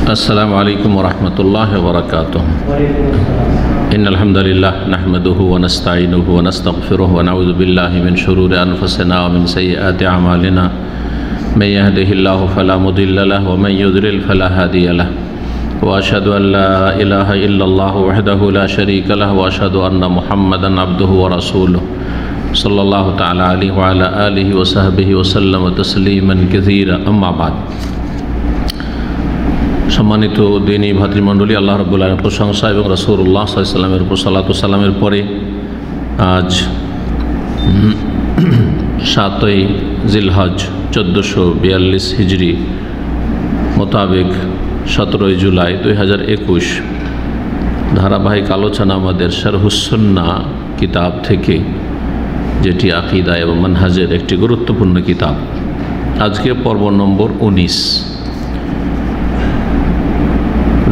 अस्सलामु अलैकुम वरहमतुल्लाहि वबरकातुहू। इन्नल हम्दुलिल्लाह नहमदुहु व नस्तईनुहु व नस्तगफिरुहु व नऊज़ु बिल्लाहि मिन शुरूरि अनफुसिना व मिन सय्यिआति अमालिना। मन यहदिहिल्लाहु फला मुदिल्ल लहु व मन युद्लिल फला हादिय लहु। व अशहदु अन ला इलाहा इल्लल्लाहु वहदहु ला शरीका लहु व अशहदु अन्ना मुहम्मदन अब्दुहु व रसूलुहु सल्लल्लाहु तआला अलैहि व अला आलिहि व सहबिहि व सल्लम तस्लीमन कसीरा। अम्मा बाद। सम्मानित दीनी भातृमंडলী, আল্লাহ রাব্বুল আলামিনের প্রশংসা এবং রাসূলুল্লাহ সাল্লাল্লাহু আলাইহি ওয়াসাল্লামের উপর সালাতু সালামের পরে আজ 7ই জিলহজ 1442 হিজরি মোতাবেক 17ই জুলাই 2021 ধারাবাহিক আলোচনা আমাদের শারহুস সুন্নাহ কিতাব থেকে, যেটি আকীদা এবং মানহাজের একটি গুরুত্বপূর্ণ কিতাব। আজকে পর্ব নম্বর 19।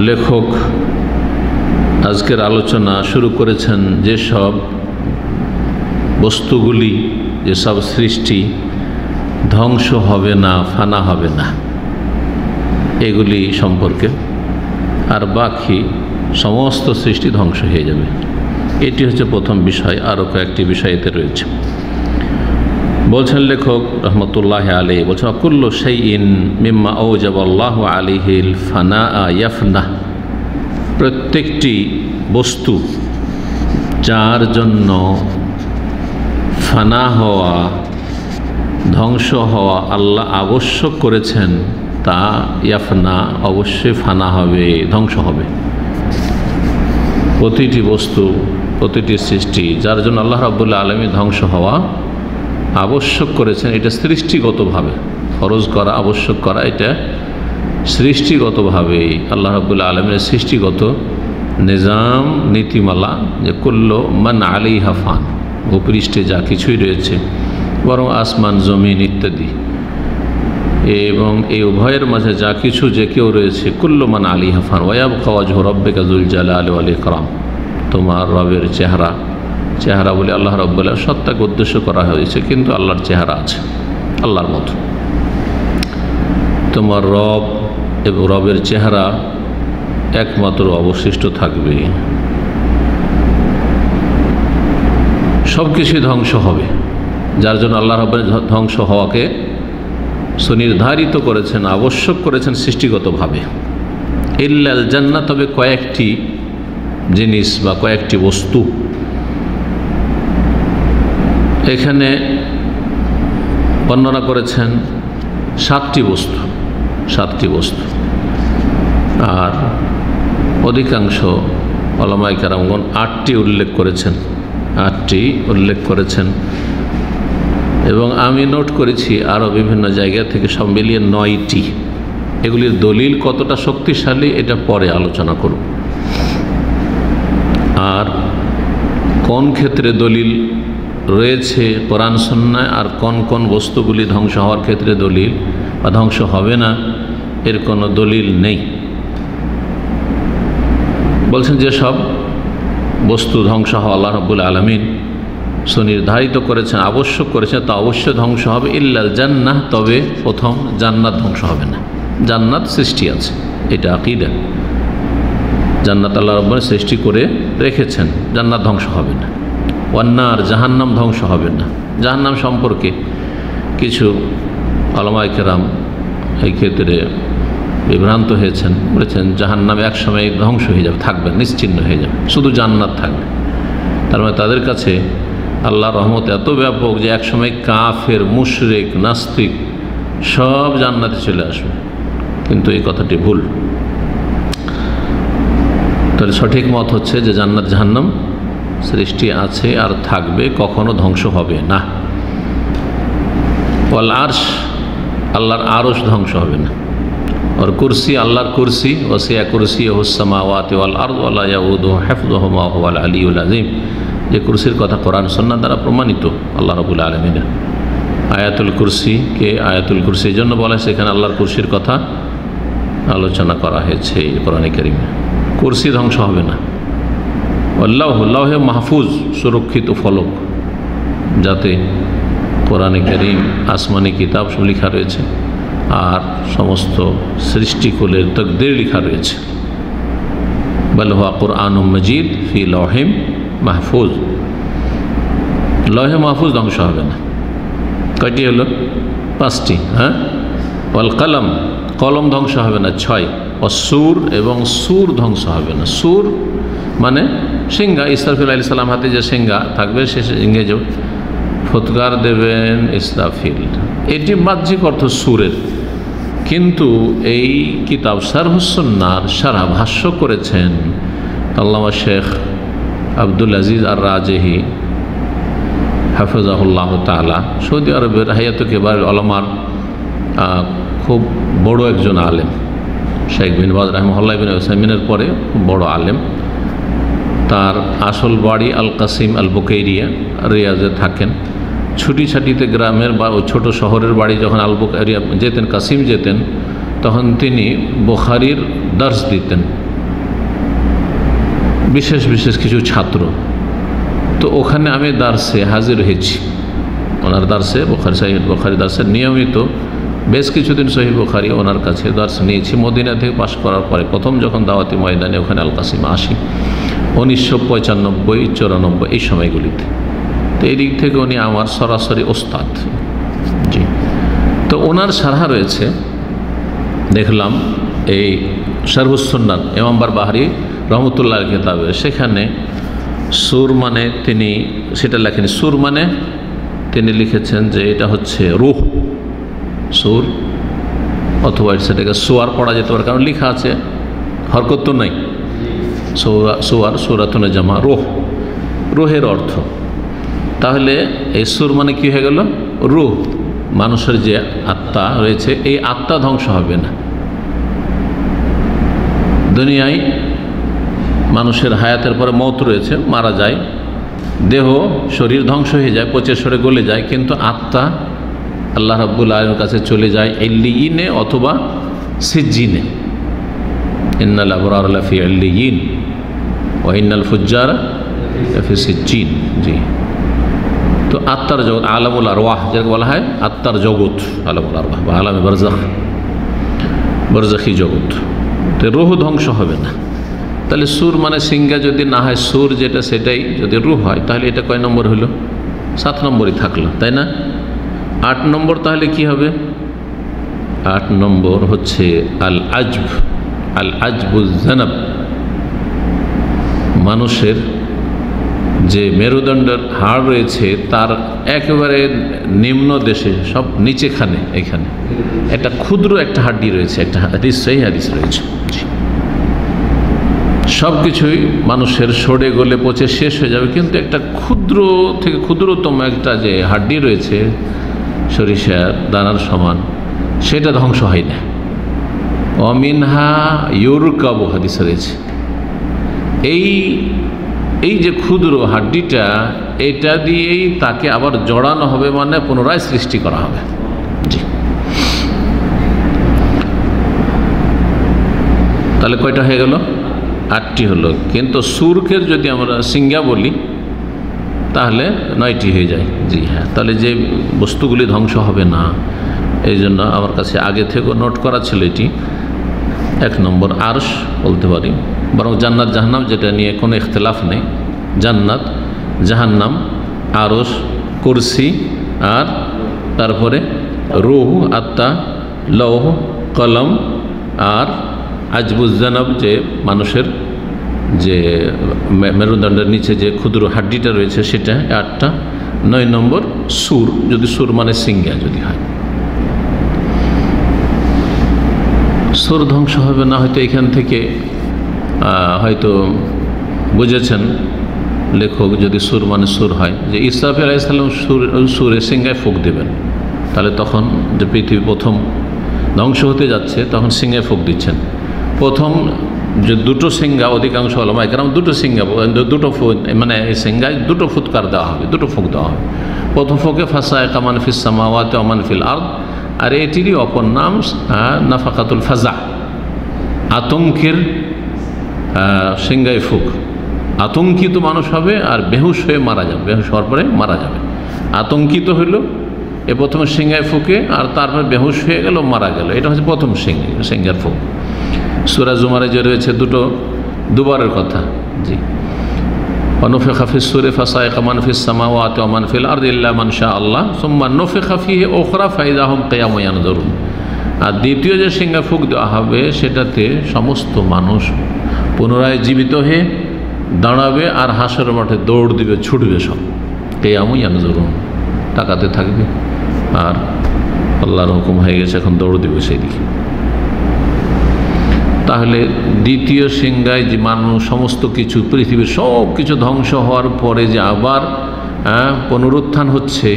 লেখক আজকের আলোচনা শুরু করেছেন যেসব বস্তুগুলি, যেসব সৃষ্টি ধ্বংস হবে না, ফানা হবে না, এগুলি সম্পর্কে। আর বাকি সমস্ত সৃষ্টি ধ্বংস হয়ে যাবে, এটি হচ্ছে প্রথম বিষয়। আরও কয়েকটি বিষয় এতে রয়েছে। বলছেন লেখক রহমতুল্লাহি আলাইহি, বলছেন কুল্লু শাইইন মিম্মা আওজাবাল্লাহু আলাইহিল ফানাআ ইয়াফনা। প্রত্যেকটি বস্তু যার জন্য ফানা হওয়া, ধ্বংস হওয়া আল্লাহ আবশ্যক করেছেন, তা ইয়াফনা অবশ্যই ফানা হবে, ধ্বংস হবে। প্রতিটি বস্তু, প্রতিটি সৃষ্টি যার জন্য আল্লাহ রাব্বুল আলামিন ধ্বংস হওয়া আবশ্যক করেছেন, এটা সৃষ্টিগতভাবে ফরজ করা, আবশ্যক করা, এটা সৃষ্টিগতভাবে আল্লাহ রাব্বুল আলামিনের সৃষ্টিগত নিজাম, নীতিমালা, যে কুল্লু মান আলাইহা ফান, ভূপৃষ্ঠে যা কিছুই রয়েছে, বরং আসমান জমিন ইত্যাদি, এবং এই উভয়ের মাঝে যা কিছু যে কেউ রয়েছে, কুল্লু মান আলাইহা ফান ওয়া ইয়াবকা ওয়াজহু রাব্বিকা যুল জালালি ওয়াল ইকরাম। তোমার রবের চেহারা, চেহারা বলে আল্লাহ রাব্বুল আলামিন সত্তাকে উদ্দেশ্য করা হয়েছে, কিন্তু আল্লাহর চেহারা আছে আল্লাহর মতো। তোমার রব এবং রবের চেহারা একমাত্র অবশিষ্ট থাকবে, সব কিছুই ধ্বংস হবে, যার জন্য আল্লাহ রাব্বুল আলামিন ধ্বংস হওয়াকে সুনির্ধারিত করেছেন, আবশ্যক করেছেন সৃষ্টিগতভাবে। ইল্লাল জান্নাত, তবে কয়েকটি জিনিস বা কয়েকটি বস্তু। এখানে বর্ণনা করেছেন 7টি বস্তু, 7টি বস্তু। আর অধিকাংশ উলামায়ে কেরামগণ 8টি উল্লেখ করেছেন, 8টি উল্লেখ করেছেন, এবং আমি নোট করেছি আরও বিভিন্ন জায়গা থেকে সব মিলিয়ে 9টি। এগুলির দলিল কতটা শক্তিশালী এটা পরে আলোচনা করব। আর কোন ক্ষেত্রে দলিল রয়েছে কোরআন সুন্নাহয়, আর কোন কোন বস্তুগুলি ধ্বংস হওয়ার ক্ষেত্রে দলিল বা ধ্বংস হবে না, এর কোনো দলিল নেই। বলছেন যে সব বস্তু ধ্বংস হওয়া আল্লাহ রাব্বুল আলামিন সুনির্ধারিত করেছেন, আবশ্যক করেছেন, তা অবশ্যই ধ্বংস হবে। ইল্লাল জান্নাহ, তবে প্রথম জান্নাত ধ্বংস হবে না। জান্নাত সৃষ্টি আছে, এটা আকীদা। জান্নাত আল্লাহ রাব্বুল আলামিন সৃষ্টি করে রেখেছেন, জান্নাত ধ্বংস হবে না। ওয়ান্নার, জাহান্নাম ধ্বংস হবে না। জাহান্নাম সম্পর্কে কিছু উলামায়ে কেরাম এই ক্ষেত্রে বিভ্রান্ত হয়েছেন, বলেছেন জাহান্নাম একসময় ধ্বংস হয়ে যাবে, থাকবে, নিশ্চিহ্ন হয়ে যাবে, শুধু জান্নাত থাকবে। তার মানে তাদের কাছে আল্লাহর রহমত এত ব্যাপক যে একসময় কাফের, মুশরিক, নাস্তিক সব জান্নাতে চলে আসবে, কিন্তু এই কথাটি ভুল। তাহলে সঠিক মত হচ্ছে যে জান্নাত জাহান্নাম সৃষ্টি আছে আর থাকবে, কখনো ধ্বংস হবে না। ওয়াল আরশ, আল্লাহর আরশ ধ্বংস হবে না। আর কুরসি, আল্লাহর কুরসি, ওয়াসিয়া কুরসিয়ুহুস সামাওয়াতি ওয়াল আরদ ওয়া লা ইয়াউদুহু হিফযুহুমা ওয়া হুয়াল আলিয়্যুল আযীম। যে কুরসির কথা কোরআন সুন্নাহ দ্বারা প্রমাণিত আল্লাহ রাব্বুল আলামিনের। আয়াতুল কুরসিকে আয়াতুল কুরসি এই জন্য বলা হয়েছে, এখানে আল্লাহর কুরসির কথা আলোচনা করা হয়েছে কোরআনে কারীমে। কুরসি ধ্বংস হবে না। লাওহে মাহফুজ, সুরক্ষিত ফলক, যাতে কোরআনে কারীম, আসমানি কিতাব সব লেখা রয়েছে, আর সমস্ত সৃষ্টিকুলের তাকদীর লেখা রয়েছে। বল হুয়া কুরআনুম মাজিদ ফি লাওহিম মাহফুজ, লৌহে মাহফুজ ধ্বংস হবে না। কয়টি হলো? 5টি। হ্যাঁ, ওয়াল কলম, কলম ধ্বংস হবে না 6। অসুর, এবং সুর ধ্বংস হবে না। সুর মানে সিংহা, ইসরাফিল আলাইহিস সালাম হাতে যে সিংহা থাকবে সে সিংহে যে ফুৎকার দেবেন ইসরাফিল, এটি বাহ্যিক অর্থ সুরের। কিন্তু এই কিতাব শারহুস সুন্নাহর শারহ ভাষ্য করেছেন আল্লামা শেখ আব্দুল আজিজ আর রাজেহি হাফিজাহুল্লাহ তাআলা, সৌদি আরবের হায়াত কিবার উলামার খুব বড় একজন আলেম। শেখ বিন বাজ রাহিমাহুল্লাহ বিন উসাইমিনের পরে খুব বড় আলেম। তার আসল বাড়ি আল কাসিম আল বুকাইরিয়া, রিয়াজে থাকেন। ছুটি ছাটিতে গ্রামের বা ছোট শহরের বাড়ি যখন আল বুকাইরিয়া যেতেন, কাসিম যেতেন, তখন তিনি বুখারীর দর্স দিতেন বিশেষ বিশেষ কিছু ছাত্র। তো ওখানে আমি দার্সে হাজির হয়েছি, ওনার দার্সে বুখারী দার্সের নিয়মিত বেশ কিছুদিন সহিহ বুখারী ওনার কাছে দার্স নিয়েছি। মদিনা থেকে পাশ করার পরে প্রথম যখন দাওয়াতি ময়দানে ওখানে আল কাসিমে আসি 1995-94 এই সময়গুলিতে। তো এই দিক থেকে উনি আমার সরাসরি ওস্তাদ। জি, তো ওনার শারহ রয়েছে, দেখলাম এই শারহুস সুন্নাহ ইমাম বারবাহারি রহমতুল্লাহ কিতাবে। সেখানে সুর মানে তিনি সেটা লেখেন, সুর মানে তিনি লিখেছেন যে এটা হচ্ছে রূহ, সুর, অথবা সেটাকে সোয়ার পড়া যেতে পারে, কারণ লেখা আছে, হরকত তো নাই। সোয়ার সুরাতুনে জামা রূহ, রূহের অর্থ। তাহলে এই সুর মানে কি হয়ে গেল? রূহ, মানুষের যে আত্মা রয়েছে, এই আত্মা ধ্বংস হবে না। দুনিয়ায় মানুষের হায়াতের পরে মওত রয়েছে, মারা যায়, দেহ শরীর ধ্বংস হয়ে যায়, পচে সরে গলে যায়, কিন্তু আত্মা আল্লাহ রাব্বুল আলামিনের কাছে চলে যায় ইল্লিয়িনে অথবা সিজ্জিনে। ইন্নাল আবরার লাফি ইল্লিয়িন ওয়া ইন্নাল ফুজ্জারা লাফি সিজ্জিন। জি, তো আত্মার জগৎ আলামুল আরওয়াহ যাকে বলা হয়, আত্মার জগৎ আলামুল আরওয়াহ বা আলামে বারজাখ, বারজাখি জগৎ। তো রূহ ধ্বংস হবে না। তাহলে সুর মানে সিংহা যদি না হয়, সুর যেটা সেটাই যদি রূহ হয়, তাহলে এটা কয় নম্বর হলো? 7 নম্বরই থাকলো, তাই না? 8 নম্বর তাহলে কি হবে? 8 নম্বর হচ্ছে আল আজব, আল আজবুজ জানাব, মানুষের যে মেরুদণ্ডের হাড় রয়েছে তার একেবারে নিম্ন দেশে, সব নিচেখানে, এখানে একটা ক্ষুদ্র একটা হাড্ডি রয়েছে, একটা হাদিস, সেই হাদিস রয়েছে। সব কিছুই মানুষের সড়ে গলে পচে শেষ হয়ে যাবে, কিন্তু একটা ক্ষুদ্র থেকে ক্ষুদ্রতম একটা যে হাড্ডি রয়েছে সরিষার দানার সমান, সেটা ধ্বংস হয় না। অমিনহা ইউরকাবু হাদিস রয়েছে। এই যে ক্ষুদ্র হাড্ডিটা, এটা দিয়েই তাকে আবার জড়ানো হবে, মানে পুনরায় সৃষ্টি করা হবে। জি, তাহলে কয়টা হয়ে গেল? 8টি হলো। কিন্তু সুরকের যদি আমরা সিংহা বলি তাহলে 9টি হয়ে যায়। জি হ্যাঁ, তাহলে যে বস্তুগুলি ধ্বংস হবে না, এই জন্য আমার কাছে আগে থেকে নোট করা ছিল এটি। 1 নম্বর আরশ বলতে পারি, বরং জান্নাত জাহান্নাম যেটা নিয়ে কোনো ইখতিলাফ নেই। জান্নাত, জাহান্নাম, আরশ, কুরসি, আর তারপরে রূহ, আত্মা, লৌহ, কলম, আর আজবুজ জানাব যে মানুষের যে মেরুদণ্ডের নিচে যে ক্ষুদ্র হাড্ডিটা রয়েছে সেটা 8টা। 9 নম্বর সুর, যদি সুর মানে সিংহা যদি হয়। সুর ধ্বংস হবে না, হয়তো এখান থেকে হয়তো বুঝেছেন লেখক, যদি সুর মানে সুর হয়, যে ইসরাফিল আলাইহিস সালাম সুরে সিংহায় ফুঁক দেবেন, তাহলে তখন যে পৃথিবী প্রথম ধ্বংস হতে যাচ্ছে, তখন সিংহায় ফুঁক দিচ্ছেন। প্রথম যে 2টো সিংহা, অধিকাংশ ওলামা কেরাম 2টো সিংহা, 2টো মানে সিংহায় 2টো ফুৎকার দেওয়া হবে, 2টো ফুঁক দেওয়া হবে। প্রথম ফুঁকে ফাসায়কা মান ফিস সামাওয়াতি ওয়া মান ফিল আরদ, আর এটিরই অপর নাম নাফাকাতুল ফাজা, আতঙ্কের সিংহায় ফুঁক। আতঙ্কিত মানুষ হবে আর বেহুশ হয়ে মারা যাবে, বেহুশ হওয়ার পরে মারা যাবে। আতঙ্কিত হইল এ প্রথমে সিংহায় ফুকে আর তারপর বেহুশ হয়ে গেল, মারা গেল। এটা হচ্ছে প্রথম সিংহের ফুক। সূরা জুমারে যে রয়েছে দুবারের কথা। জি, ونفخ في الصور فصعق من في السماوات ومن في الأرض إلا من شاء الله ثم نفخ فيه أخرى فإذا هم قيام ينظرون। আর দ্বিতীয় যে সিংহে ফুক দেওয়া হবে সেটাতে সমস্ত মানুষ পুনরায় জীবিত হয়ে দাঁড়াবে আর হাসরের মাঠে দৌড় দিবে, ছুটবে, সব কিয়াম ইয়ানজুরুন, তাকাতে থাকবে। আর আল্লাহর হুকুম হয়ে গেছে, এখন দৌড় দিবে সেই দিকে। তাহলে দ্বিতীয় সিংহায় যে মানুষ সমস্ত কিছু, পৃথিবীর সব কিছু ধ্বংস হওয়ার পরে যে আবার পুনরুত্থান হচ্ছে,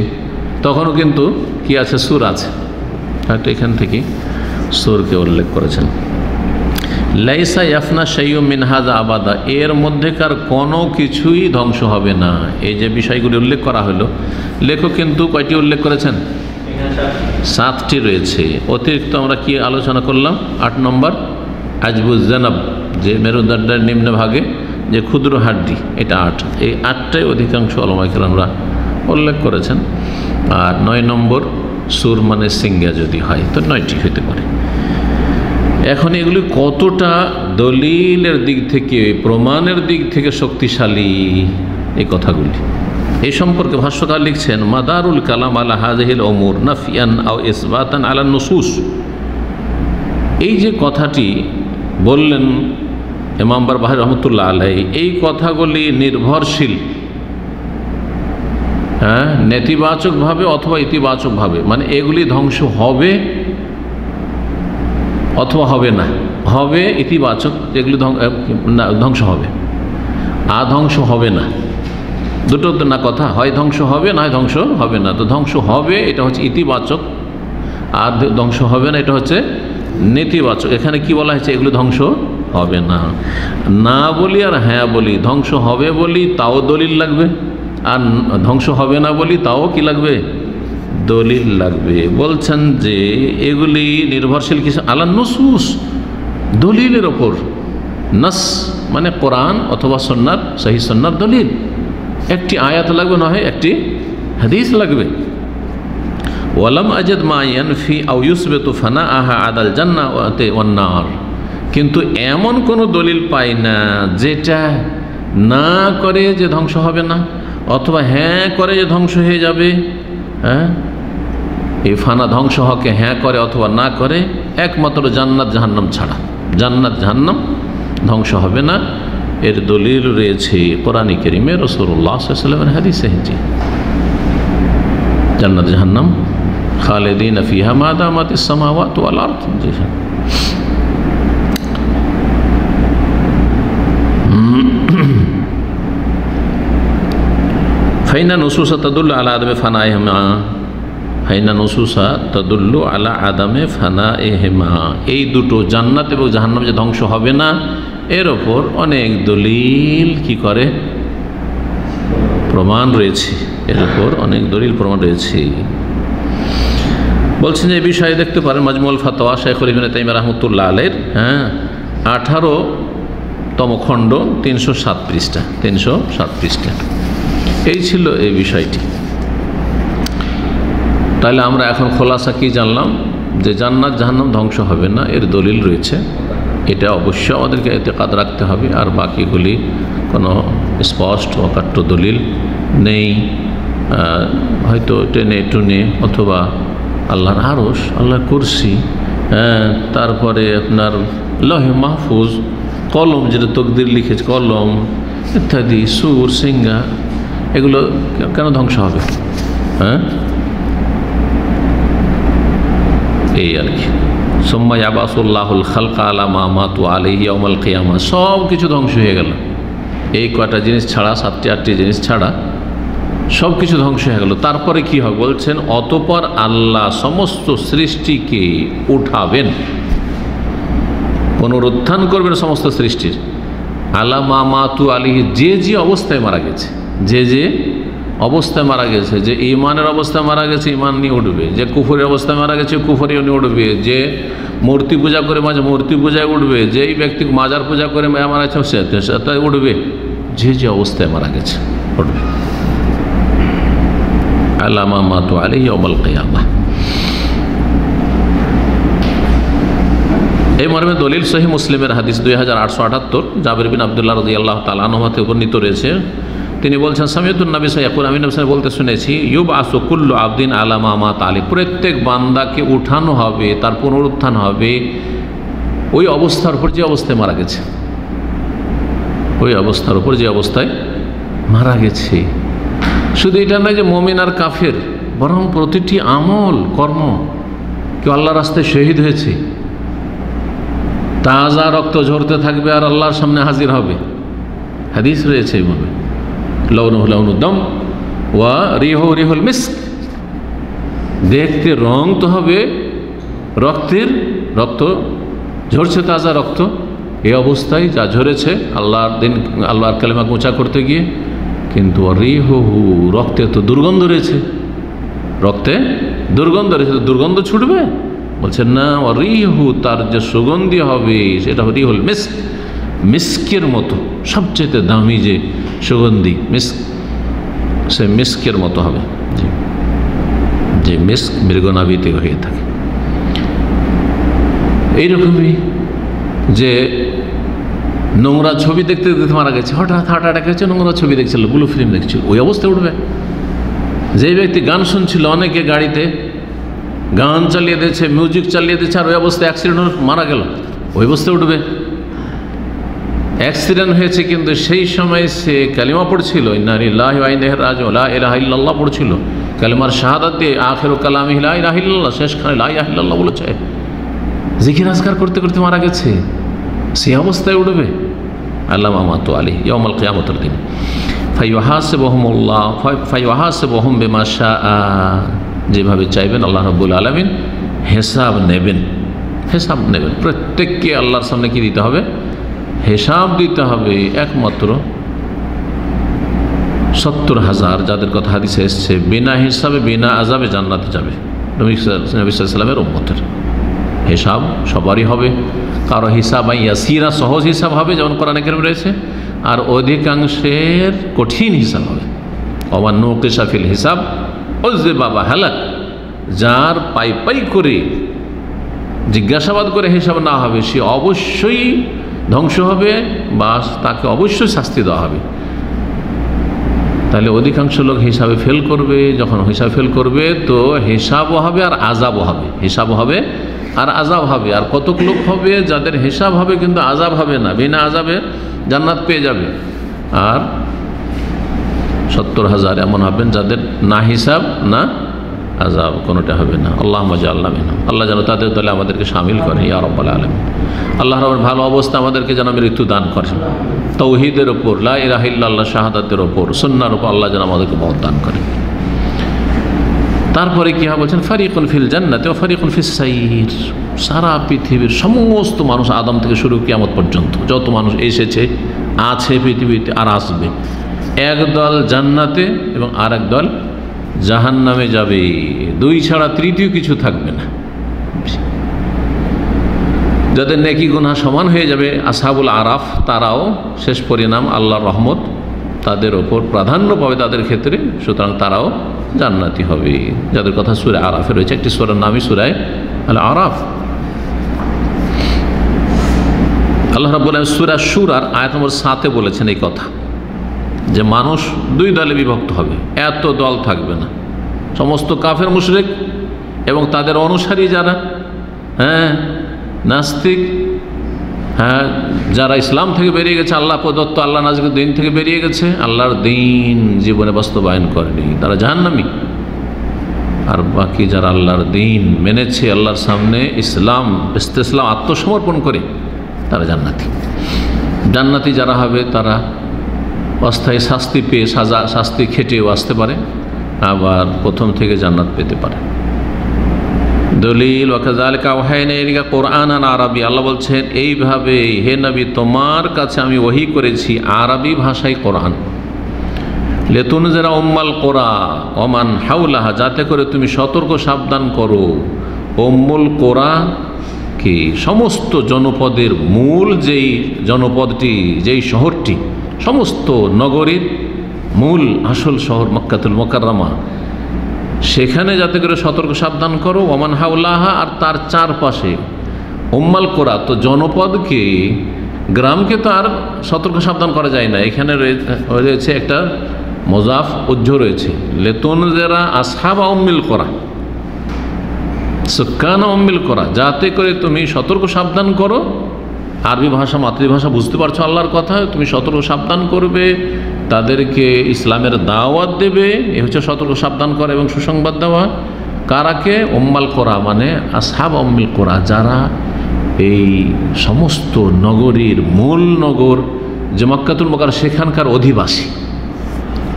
তখনও কিন্তু কি আছে? সূর আছে। হয়তো এখান থেকে সূরকে উল্লেখ করেছেন। লাইসা ইয়াফনা শাইউম মিন হাযা আবাদা, এর মধ্যেকার কোনো কিছুই ধ্বংস হবে না। এই যে বিষয়গুলি উল্লেখ করা হলো, লেখক কিন্তু কয়টি উল্লেখ করেছেন? 7টি রয়েছে। অতিরিক্ত আমরা কি আলোচনা করলাম? 8 নম্বর আজবুজ জানাব, যে মেরুদণ্ডের নিম্ন ভাগে যে ক্ষুদ্র হাড্ডি, এটা 8। এই 8টাই অধিকাংশ উলামায়ে কেরামরা উল্লেখ করেছেন। আর 9 নম্বর সূর মানে সিংহা যদি হয় তো 9টি হতে পারে। এখন এগুলি কতটা দলিলের দিক থেকে, প্রমাণের দিক থেকে শক্তিশালী এই কথাগুলি, এই সম্পর্কে ভাষ্যকার লিখছেন, মাদারুল কালাম আলা হাযিহিল উমুর নাফিয়ান আও ইসবাতান আলা নুসুস। এই যে কথাটি বললেন ইমাম বারবাহারী রহমতুল্লাহ আলাইহি, এই কথাগুলি নির্ভরশীল, নেতিবাচকভাবে অথবা ইতিবাচকভাবে, মানে এগুলি ধ্বংস হবে অথবা হবে না। হবে ইতিবাচক, যেগুলি ধ্বংস হবে, আর ধ্বংস হবে না, দুটো না কথা, হয় ধ্বংস হবে না হয় ধ্বংস হবে না। তো ধ্বংস হবে এটা হচ্ছে ইতিবাচক, আর ধ্বংস হবে না এটা হচ্ছে নেতিবাচক। এখানে কি বলা হয়েছে? এগুলো ধ্বংস হবে না। না বলি আর হ্যাঁ বলি, ধ্বংস হবে বলি তাও দলিল লাগবে, আর ধ্বংস হবে না বলি তাও কি লাগবে? দলিল লাগবে। বলছেন যে এগুলি নির্ভরশীল কিছু আলা নুসুস, দলিলের ওপর। নাস মানে কোরআন অথবা সুন্নাহর, সহিহ সুন্নাহর দলিল। একটি আয়াত লাগবে, না হয় একটি হাদিস লাগবে। ওয়ালাম আজাদ মা ইয়ানফি আও ইউসবিতু ফানাআহা আদাল জান্নাতি ওয়ান নার, কিন্তু এমন কোনো দলিল পাই না যেটা না করে যে ধ্বংস হবে না, অথবা হ্যাঁ করে যে ধ্বংস হয়ে যাবে। এই ফানা ধ্বংস হকে হ্যাঁ করে অথবা না করে, একমাত্র জান্নাত জাহান্নাম ছাড়া। জান্নাত জাহান্নাম ধ্বংস হবে না, এর দলিল রয়েছে কোরআনে কারীমে, রাসূলুল্লাহ সাল্লাল্লাহু আলাইহি ওয়াসাল্লামের হাদিসে। জান্নাত জাহান্নাম খালিদিনা ফিহা মা দামাতিস সামাওয়াতু ওয়াল আরদ। ফাইনা নুসুসা তাদুল্লু আলা আদামে ফানাইহিমা, ফাইনা নুসুসা তাদুল্লু আলা আদামে ফানাইহিমা, এই দুটো জান্নাত এবং জাহান্নাম যে ধ্বংস হবে না, এর ওপর অনেক দলিল কি করে? প্রমাণ রয়েছে। এর ওপর অনেক দলিল প্রমাণ রয়েছে। বলছেন যে এই বিষয়ে দেখতে পারেন মাজমুল ফাতোয়া শাইখুল ইবনে তাইমিয়া রাহমাতুল্লাহ আলাইহির 18তম খণ্ড 307 পৃষ্ঠা। 307 পৃষ্ঠা। এই ছিল এই বিষয়টি। তাহলে আমরা এখন খোলাসা কি জানলাম? যে জান্নাত জাহান্নাম ধ্বংস হবে না, এর দলিল রয়েছে। এটা অবশ্যই আমাদেরকে এতেকাদ রাখতে হবে। আর বাকিগুলি কোনো স্পষ্ট অকাট্য দলিল নেই, হয়তো টেনে টুনে, অথবা আল্লাহর আরশ, আল্লাহর কুরসি, তারপরে আপনার লহে মাহফুজ, কলম যেটা তকদির লিখেছে, কলম ইত্যাদি, সুর, সিংহা, এগুলো কেন ধ্বংস হবে? এই আর কি। সুম্মা ইয়াবাসুল্লাহুল খালকা আলা মা মাতু আলাইহি ইয়াউমাল কিয়ামা, সব কিছু ধ্বংস হয়ে গেল। এই কয়টা জিনিস ছাড়া, 7টি 8টি জিনিস ছাড়া সব কিছু ধ্বংস হয়ে গেল। তারপরে কি হবে? বলছেন অতঃপর আল্লাহ সমস্ত সৃষ্টিকে উঠাবেন, পুনরুত্থান করবেন সমস্ত সৃষ্টির। আলা মা মাতু আলাইহি, যে যে অবস্থায় মারা গেছে, যে যে অবস্থায় মারা গেছে, যে ইমানের অবস্থায় মারা গেছে ইমান নিয়ে উঠবে, যে কুফরের অবস্থায় মারা গেছে কুফরি নিয়ে উঠবে, যে মূর্তি পূজা করে মাঝে মূর্তি পূজায় উঠবে, যেই ব্যক্তি মাজার পূজা করে মারা গেছে সে উঠবে, যে যে অবস্থায় মারা গেছে উঠবে। আলা মা মাতু আলাইহি ইয়াউমাল কিয়ামাহ। এই মর্মে দলিল সহিহ মুসলিমের হাদিস 2878, জাবির বিন আব্দুল্লাহ রাদিয়াল্লাহু তাআলা আনহু হতে বর্ণিত রয়েছে। তিনি বলছেন, সামিউতুন নবী সাল্লাল্লাহু আলাইহি ওয়াসাল্লাম বলতে শুনেছি, ইউবআসু কুল্লু আবদিন আলা মা মাতা আলাইহি, প্রত্যেক বান্দাকে উঠানো হবে, তার পুনরুত্থান হবে ওই অবস্থার উপর যে অবস্থায় মারা গেছে, ওই অবস্থার উপর যে অবস্থায় মারা গেছে। শুধু এটা নয় যে মুমিন আর কাফের, বরং প্রতিটি আমল কর্ম, কেউ আল্লাহর রাস্তায় শহীদ হয়েছে, তাজা রক্ত ঝরতে থাকবে আর আল্লাহর সামনে হাজির হবে। হাদিস রয়েছে এইভাবে, লাউনুহু লাউনুদ-দাম ওয়া রিহুহু রিহুল মিস্ক, দেখতে রং তো হবে রক্তের, রক্ত ঝরছে তাজা রক্ত, এই অবস্থায় যা ঝরেছে আল্লাহর দিন, আল্লাহর কালেমা উঁচা করতে গিয়ে, কিন্তু রিহুহু, রক্তে তো দুর্গন্ধ রয়েছে, রক্তে দুর্গন্ধ রয়েছে, দুর্গন্ধ ছুটবে? বলছেন না, রিহু, তার যে সুগন্ধি হবে সেটা রিহুল মিস্ক, মিস্কের মতো, সবচেয়ে দামি যে সুগন্ধি মিস্ক, সে মিস্কের মতো হবে, যে মিস্ক মৃগনাভিতে হয়ে থাকে। এইরকমই যে নোংরা ছবি দেখতে দেখতে মারা গেছে, হঠাৎ হার্ট অ্যাটাক হয়েছে, নোংরা ছবি দেখছিল, ব্লু ফিল্ম দেখছিল, ওই অবস্থায় উঠবে। যে ব্যক্তি গান শুনছিল, অনেকে গাড়িতে গান চালিয়ে দিয়েছে, মিউজিক চালিয়ে দিয়েছে, আর ওই অবস্থায় অ্যাক্সিডেন্ট মারা গেল, ওই অবস্থায় উঠবে। অ্যাক্সিডেন্ট হয়েছে কিন্তু সেই সময় সে কালিমা পড়ছিল, ইন্না লিল্লাহি ওয়া ইন্না ইলাইহি রাজিউন, লা ইলাহা ইল্লাল্লাহ পড়ছিল, কালিমার শাহাদাত দিয়ে আখিরু কালামিহি লা ইলাহা ইল্লাল্লাহ, শেষখানে লা ইলাহা ইল্লাল্লাহ বলেছে, জিকির আজকার করতে করতে মারা গেছে, সেই অবস্থায় উঠবে। আলা মা মাতু আলাইহি ইয়াউমাল কিয়ামতের দিন। ফায়ুহাসিবুহুমুল্লাহ ফায়ুহাসিবুহুম বিমা শাআ, যেভাবে চাইবেন আল্লাহ রাব্বুল আলামিন হিসাব নেবেন, হিসাব নেবেন। প্রত্যেককে আল্লাহর সামনে কি দিতে হবে? হিসাব দিতে হবে। একমাত্র 70,000 যাদের কথা হাদিসে এসছে বিনা হিসাবে বিনা আযাবে জান্নাতে যাবে, নবী সাল্লাল্লাহু আলাইহি ওয়াসাল্লামের উম্মতের। হিসাব সবারই হবে, কারো হিসাব ইয়াসিরা, সহজ হিসাব হবে যেমন কোরআনে কারীমে রয়েছে, আর অধিকাংশের কঠিন হিসাব হবে। ওয়া নুকিসা ফিল হিসাব উযিবা বা হালাক, যার পাই পাই করে জিজ্ঞাসাবাদ করে হিসাব না হবে সে অবশ্যই ধ্বংস হবে, বা তাকে অবশ্যই শাস্তি দেওয়া হবে। তাহলে অধিকাংশ লোক হিসাবে ফেল করবে, যখন হিসাব ফেল করবে তো হিসাবও হবে আর আযাবও হবে, হিসাবও হবে আর আযাব হবে। আর কতক লোক হবে যাদের হিসাব হবে কিন্তু আযাব হবে না, বিনা আযাবে জান্নাত পেয়ে যাবে। আর 70,000 এমন হবেন যাদের না হিসাব না আযাব, কোনোটা হবে না। আল্লাহুম্মা জাআলনা মিনহুম, আল্লাহ যেন তাদের দলে আমাদেরকে শামিল করেন ইয়া রাব্বাল আলামিন। আল্লাহ রাব্বুল ভালো অবস্থা আমাদেরকে যেন মৃত্যু দান করেন, তাওহীদের ওপর, লা ইলাহা ইল্লাল্লাহ শাহাদাতের ওপর, সুন্নাহর ওপর আল্লাহ যেন আমাদেরকে মওত দান করেন। তারপরে কি হয় বলছেন, ফারিকুন ফিল জান্নাতি ওয়া ফারিকুন ফিস সাইর। সারা পৃথিবীর সমস্ত মানুষ, আদম থেকে শুরু কিয়ামত পর্যন্ত যত মানুষ এসেছে, আছে পৃথিবীতে আর আসবে, একদল জান্নাতে এবং আর এক দল জাহান্নামে যাবে। দুই ছাড়া তৃতীয় কিছু থাকবে না। যাদের নেকি গুনাহ সমান হয়ে যাবে, আসহাবুল আরাফ, তারাও শেষ পরিণাম আল্লাহর রহমত তাদের ওপর প্রাধান্য পাবে তাদের ক্ষেত্রে, সুতরাং তারাও জান্নাতি হবে। যাদের কথা সূরা আরাফে রয়েছে, একটি সূরার নামই সূরা আল আরাফ। আল্লাহ রাব্বুল আলামিন সূরা শুরার আয়াত নম্বর 7-এ বলেছেন এই কথা, যে মানুষ দুই দলে বিভক্ত হবে, এত দল থাকবে না। সমস্ত কাফের মুশরিক এবং তাদের অনুসারী যারা, নাস্তিক, যারা ইসলাম থেকে বেরিয়ে গেছে, আল্লাহ প্রদত্ত আল্লাহ নাজিল দিন থেকে বেরিয়ে গেছে, আল্লাহর দিন জীবনে বাস্তবায়ন করেনি, তারা জাহান্নামী। আর বাকি যারা আল্লাহর দিন মেনেছে, আল্লাহর সামনে ইসলাম ইসলাম আত্মসমর্পণ করে, তারা জান্নাতি। জান্নাতি যারা হবে তারা অস্থায়ী শাস্তি পেয়ে, শাস্তি খেটেও আসতে পারে, আবার প্রথম থেকে জান্নাত পেতে পারে। দলিল ওয়াকাযালিকা আওহাইনা ইলাইকা কুরআনান আরাবী, আল্লাহ বলছেন এইভাবে হে নবী তোমার কাছে আমি ওহী করেছি আরবি ভাষায় কোরআন। লিতুনজিরা উম্মাল কুরা ওয়া মান হাওলাহা, যাতে করে তুমি সতর্ক সাবধান করো উম্মুল কুরা কি, সমস্ত জনপদের মূল যেই জনপদটি, যেই শহরটি, সমস্ত নগরীর মূল আসল শহর মক্কাতুল মুকাররমা, সেখানে যাতে করে সতর্ক সাবধান করো। ওমান হাউলাহা, আর তার চারপাশে। উম্মাল কোরা তো জনপদকে, গ্রামকে তো আর সতর্ক সাবধান করা যায় না। এখানে রয়েছে একটা মোজাফ উজ্জ রয়েছে, লেতুন যারা আসহাবা উম্মিল কোরা, সুকানা উম্মিল কোরা, যাতে করে তুমি সতর্ক সাবধান করো। আরবি ভাষা মাতৃভাষা, বুঝতে পারছো আল্লাহর কথা, তুমি সতর্ক সাবধান করবে, তাদেরকে ইসলামের দাওয়াত দেবে। এ হচ্ছে সতর্ক সাবধান করা এবং সুসংবাদ দেওয়া। কারাকে? উম্মাল কোরা, মানে আসহাব উম্মিল কোরা, যারা এই সমস্ত নগরীর মূল নগর যে মক্কাতুল মুকাররমা,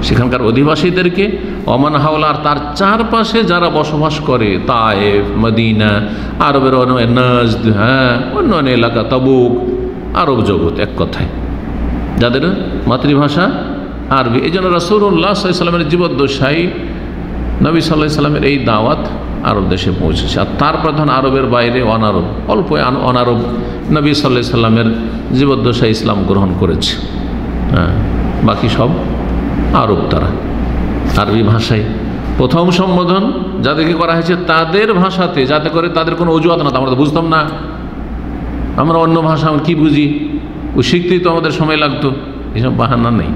সেখানকার অধিবাসীদেরকে। ওমান হাওলা, আর তার চারপাশে যারা বসবাস করে, তায়েফ, মদিনা, আরবের নাজদ, অন্য এলাকা, তাবুক, আরব জগৎ, এক কথায় যাদের মাতৃভাষা আরবি। এই জন্য রাসূলুল্লাহ সাল্লাল্লাহু আলাইহি ওয়াসাল্লামের জীবদ্দশায় নবী সাল্লাল্লাহু আলাইহি ওয়াসাল্লামের এই দাওয়াত আরব দেশে পৌঁছেছে। আর তার প্রধান আরবের বাইরে অনারব, অল্প অনারব নবী সাল্লাল্লাহু আলাইহি ওয়াসাল্লামের জীবদ্দশায় ইসলাম গ্রহণ করেছে। বাকি সব আরব, তারা আরবি ভাষায়। প্রথম সম্বোধন যাদেরকে করা হয়েছে তাদের ভাষাতে, যাতে করে তাদের কোনো অজুহাত না, আমরা তো বুঝতাম না, আমরা অন্য ভাষা কি বুঝি, ওই শিখতেই তো আমাদের সময় লাগতো, এইসব বাহানা নেই।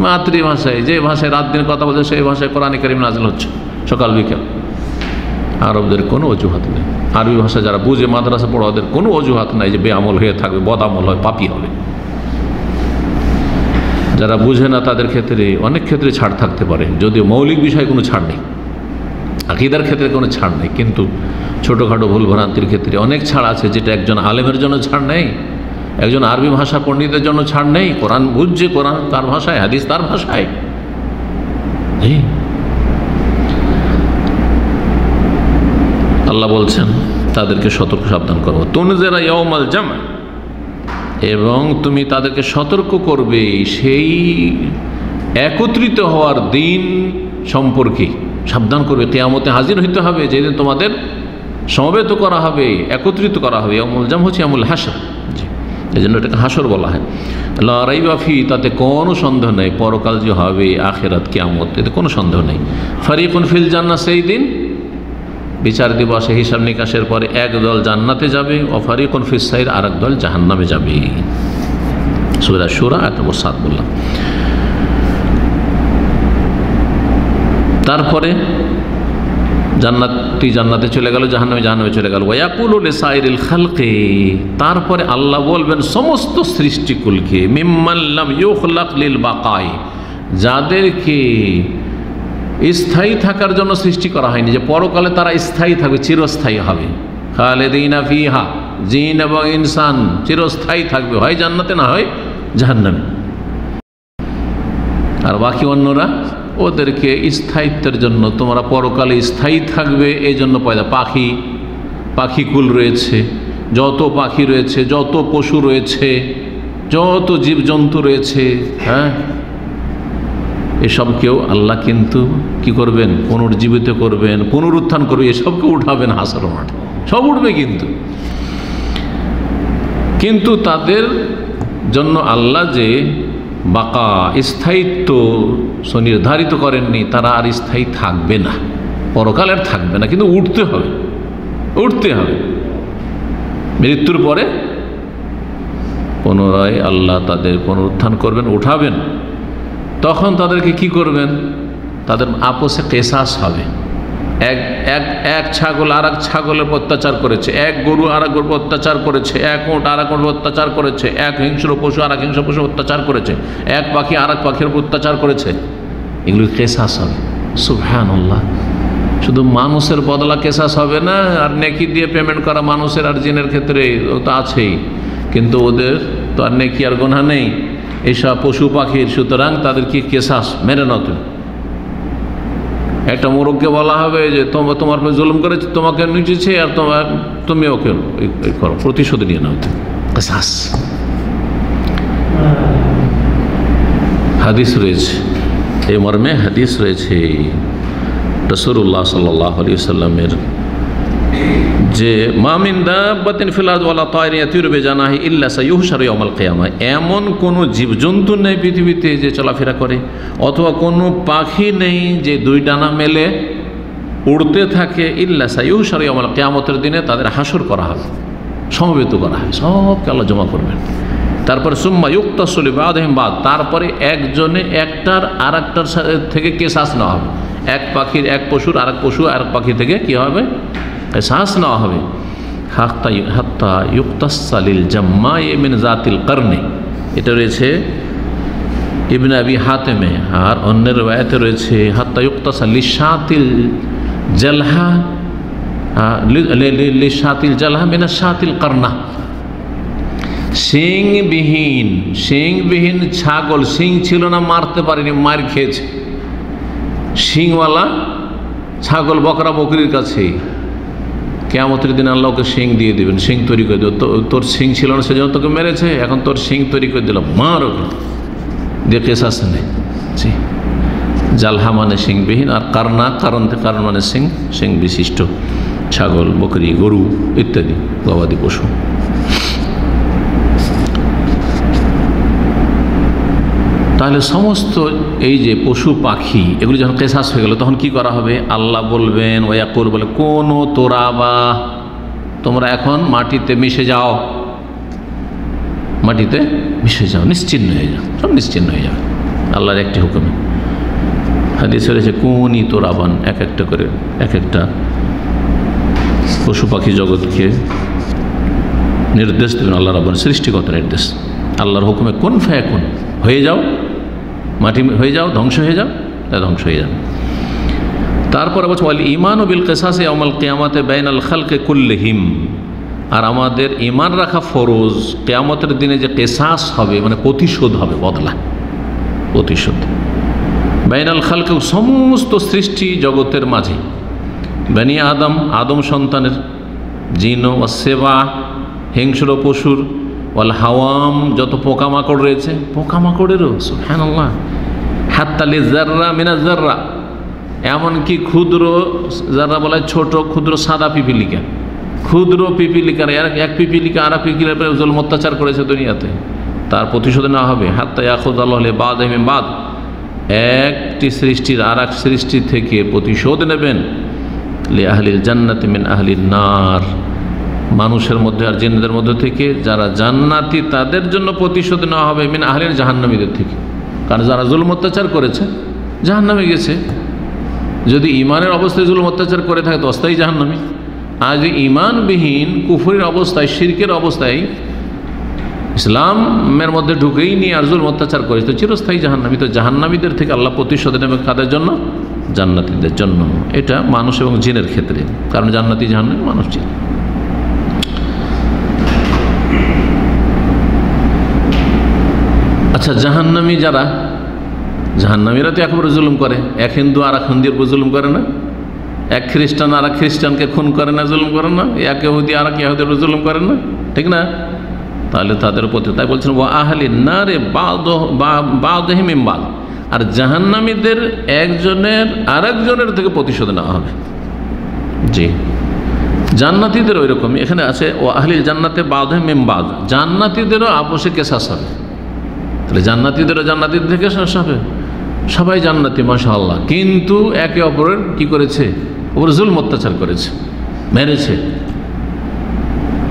মাতৃভাষায়, যে ভাষায় রাত দিন কথা বলছে, সেই ভাষায় কোরআনে কারীম নাযিল হচ্ছে সকাল বিকেল। আরবদের কোনো অজুহাত নেই। আরবি ভাষা যারা বুঝে, মাদ্রাসা পড়া, ওদের কোনো অজুহাত নাই যে বেআমল হয়ে থাকবে, বদামল হয়, পাপী হবে। যারা বুঝে না তাদের ক্ষেত্রে অনেক ক্ষেত্রে ছাড় থাকতে পারে, যদিও মৌলিক বিষয়ে কোনো ছাড় নেই, আকীদার ক্ষেত্রে কোনো ছাড় নেই, কিন্তু ছোটোখাটো ভুল ভ্রান্তির ক্ষেত্রে অনেক ছাড় আছে, যেটা একজন আলেমের জন্য ছাড় নেই, একজন আরবি ভাষা পণ্ডিতের জন্য ছাড় নেই। কোরআন বুঝছে, কোরআন তার ভাষায়, হাদিস তার ভাষায়। আল্লাহ বলছেন তাদেরকে সতর্ক সাবধান করবো। তুনজিরা ইয়াউমাল জামআ, এবং তুমি তাদেরকে সতর্ক করবে সেই একত্রিত হওয়ার দিন সম্পর্কে, সাবধান করবে। কিয়ামতে হাজির হইতে হবে, যেদিন তোমাদের সমবেত করা হবে, একত্রিত করা হবে। ইয়াউমুল জাম হচ্ছে ইয়াউমুল হাসর, এই জন্য এটাকে হাসর বলা হয়। লা রাইবা ফি, তাতে কোনো সন্দেহ নেই, পরকাল যে হবে, আখিরাত, কিয়ামত, এতে কোনো সন্দেহ নেই। ফারিকুন ফিল জান্নাহ, সেই দিন বিচার দিবসে হিসাব নিকাশের পরে এক দল জান্নাতে যাবে, ও ফারিকুন ফিস সাইর, আর এক দল জাহান্নামে যাবে। সূরা শুরা আয়াত নম্বর 7 বললাম। তারপরে জান্নাতি জান্নাতে চলে গেল, জাহান্নামে জাহান্নামে চলে গেল। ওয়াকুলু লিসাইরিল খালকি, তারপরে আল্লাহ বলবেন সমস্ত সৃষ্টিকুলকে, মিম্মান লাম ইউখলাক লিল বাকাই, যাদেরকে স্থায়ী থাকার জন্য সৃষ্টি করা হয়নি, যে পরকালে তারা স্থায়ী থাকবে, চিরস্থায়ী হবে। খালিদিনা ফিহা, জিন এবং ইনসান চিরস্থায়ী থাকবে, হয় জান্নাতে না হয় জাহান্নামে। আর বাকি অন্যরা, ওদেরকে স্থায়িত্বের জন্য, তোমরা পরকালে স্থায়ী থাকবে এই জন্য পয়দা। পাখিকুল রয়েছে, যত পাখি রয়েছে, যত পশু রয়েছে, যত জীবজন্তু রয়েছে, এসবকেও আল্লাহ কিন্তু কি করবেন? পুনর্জীবিত করবেন, পুনরুত্থান করবে, এসবকে উঠাবেন হাসর মাঠে, সব উঠবে। কিন্তু তাদের জন্য আল্লাহ যে বাকা, স্থায়িত্ব সুনির্ধারিত করেননি, তারা আর স্থায়ী থাকবে না, পরকাল আর থাকবে না, কিন্তু উঠতে হবে। মৃত্যুর পরে পুনরায় আল্লাহ তাদের পুনরুত্থান করবেন, উঠাবেন। তখন তাদেরকে কি করবেন? তাদের আপোষে কেসাস হবে। এক ছাগল আর এক ছাগলের অত্যাচার করেছে, এক গরু আর এক গরু অত্যাচার করেছে, এক উট আর এক উট অত্যাচার করেছে, এক হিংস্র পশু আর এক হিংস্র পশু অত্যাচার করেছে, এক পাখি আর এক পাখির অত্যাচার করেছে, এগুলো কেসাস হবে। সুবহানাল্লাহ। শুধু মানুষের বদলা কেসাস হবে না, আর নেকি দিয়ে পেমেন্ট করা মানুষের আর জিনের ক্ষেত্রে তো আছেই, কিন্তু ওদের তো আর নেকি আর গুনাহ নেই, এসব পশু পাখির। সুতরাং তাদের কি কেসাস মেরে নাও। একটা মোরগকে বলা হবে যে তোমার জুলুম করেছে, তোমাকে নিচেছে, আর তুমি ওকে করো, প্রতিশোধ নিয়ে নাও। কেসাস হাদিস রয়েছে, এই মর্মে হাদিস রয়েছে রাসূলুল্লাহ সাল্লাল্লাহু আলাইহি ওয়াসাল্লামের, যে মা মিন দাব্বাতিন ফিল আরদি ওয়ালা তায়রিন ইয়াতিরু বিজানাহি ইল্লা সাইয়ুহশারু ইয়াউমাল কিয়ামাহ, এমন কোনো জীবজন্তু নেই পৃথিবীতে যে চলাফেরা করে, অথবা কোনো পাখি নেই যে দুই ডানা মেলে উড়তে থাকে ইল্লা সাইয়ুশারু ইয়াউমাল কিয়ামতের দিনে তাদের হাসর করা হবে, সমবেত করা হবে, সবকে আল্লাহ জমা করবেন। তারপরে সুম্মা ইউক্তাসু লিবাদিহিম বাদ, তারপরে একজনে একটার আর একটার থেকে কেসাস নেওয়া হবে। এক পাখির, এক পশুর আর এক পশু আর এক পাখি থেকে কী হবে? কেসাস নেওয়া হবে। হাত্তা ইউক্তাসা লিল জাম্মাই মিন জাতিল কারনি, এটা রয়েছে ইবনে আবি হাতেমে, আর অন্যের রায়াতে রয়েছে হাত্তা ইউক্তাসা লিশাতিল জালহা, লিশাতিল জালহা মিনা শাতিল কারনা। শিংবিহীন ছাগল, শিং ছিল না, মারতে পারেনি, মার খেয়েছে। শিংওয়ালা ছাগল বকরা বকরির কাছে কিয়ামতের দিন আল্লাহ ওকে শিং দিয়ে দেবেন, শিং তৈরি করে দেবে। তোর শিং ছিল না সেজন্য তোকে মেরেছে, এখন তোর শিং তৈরি করে দিলাম, মার ওকে দিয়ে কেসাস নেই। জালহা মানে শিংবিহীন, আর কারনা, কারণ মানে শিং বিশিষ্ট ছাগল, বকরি, গরু ইত্যাদি গবাদি পশু। তাহলে সমস্ত এই যে পশু পাখি এগুলি যখন কেসাস হয়ে গেল তখন কি করা হবে? আল্লাহ বলবেন, ওয়াকুল বলে, কোন তোরাবা, তোমরা এখন মাটিতে মিশে যাও, মাটিতে মিশে যাও, নিশ্চিন্ন হয়ে যাও, সব নিশ্চিন্ন হয়ে যাও আল্লাহর একটি হুকুমে। হাদিসে রয়েছে কোনই তোরাবান, এক একটা করে এক একটা পশু পাখি জগৎকে নির্দেশ দেবেন আল্লাহ রাব্বুল, সৃষ্টিগত নির্দেশ আল্লাহর হুকুমে, কোন ফায়াকুন, হয়ে যাও, মাটি হয়ে যাও, ধ্বংস হয়ে যাও, তা ধ্বংস হয়ে যাবে। তারপরে বলছে ওয়াল ঈমানু বিল কিসাসি ইয়াউমাল কিয়ামাতি বাইনাল খালকি কুল্লিহিম, আর আমাদের ঈমান রাখা ফরজ, কিয়ামতের দিনে যে কিসাস হবে মানে প্রতিশোধ হবে, বদলা, প্রতিশোধ বাইনাল খালকি, সমস্ত সৃষ্টি জগতের মাঝে, বনি আদম সন্তানের, জিন ও সেবা, হিংস্র পশুর, ওয়াল হাওয়াম, যত পোকামাকড় রয়েছে, পোকামাকড়েরও সুবহানাল্লাহ, হাত্তা লিজাররা মিনাজ জাররা, এমনকি ক্ষুদ্র যারা বলে ছোট ক্ষুদ্র সাদা পিপিলিকা, ক্ষুদ্র পিপিলিকার এক পিপিলিকা আর এক পিপিলিকার জুলম অত্যাচার করেছে দুনিয়াতে, তার প্রতিশোধ নেওয়া হবে। হাত্তা ইয়াখুযাল্লাহু লিবাদিহিম বাদ, একটি সৃষ্টির আর এক সৃষ্টি থেকে প্রতিশোধ নেবেন। লিআহলিল জান্নাতি মিন আহলিন নার, মানুষের মধ্যে আর জিন্নাতের মধ্যে থেকে যারা জান্নাতি তাদের জন্য প্রতিশোধ নেওয়া হবে মিন আহলিল জাহান্নামীদের থেকে, কারণ যারা জুলম অত্যাচার করেছে জাহান্নামে গেছে। যদি ইমানের অবস্থায় জুলম অত্যাচার করে থাকে তো অস্থায়ী জাহান্নামী, আর যদি ইমানবিহীন কুফরের অবস্থায়, শিরকের অবস্থায় ইসলামের মধ্যে ঢুকেই নিয়ে আর জুলম অত্যাচার করেছে তো চিরস্থায়ী জাহান্নামী। তো জাহান্নামীদের থেকে আল্লাহ প্রতিশোধ নেবে কাদের জন্য? জান্নাতীদের জন্য। এটা মানুষ এবং জিনের ক্ষেত্রে, কারণ জান্নাতি জাহান্নামী মানুষ জিন। আচ্ছা, জাহান্নামী যারা, জাহান্নামীরা তো একেবারে জুলুম করে, এক হিন্দু আর এক হিন্দুর উপর জুলুম করে না, এক খ্রিস্টান আর এক খ্রিস্টানকে খুন করে না, জুলুম করে না, এক ইহুদি আর এক ইহুদির উপর জুলুম করে না, ঠিক না? তাহলে তাদের প্রতি তাই বলছেন ওয়া আহলিন নারে বা'দুহুম মিন বা'দ, আর জাহান্নামীদের একজনের আর একজনের থেকে প্রতিশোধ নেওয়া হবে। জি, জান্নাতীদের ওই রকমই এখানে আছে ও আহলিল জান্নাতে বা'দুহুম মিন বা'দ, জান্নাতীদেরও আপোষে কেসাস হবে। তাহলে জান্নাতীদেরও জান্নাতীদের থেকে কেসাস হবে, সবাই জান্নাতি মাশাআল্লাহ, কিন্তু একে অপরের কি করেছে? ওপরে জুলম অত্যাচার করেছে, মেরেছে,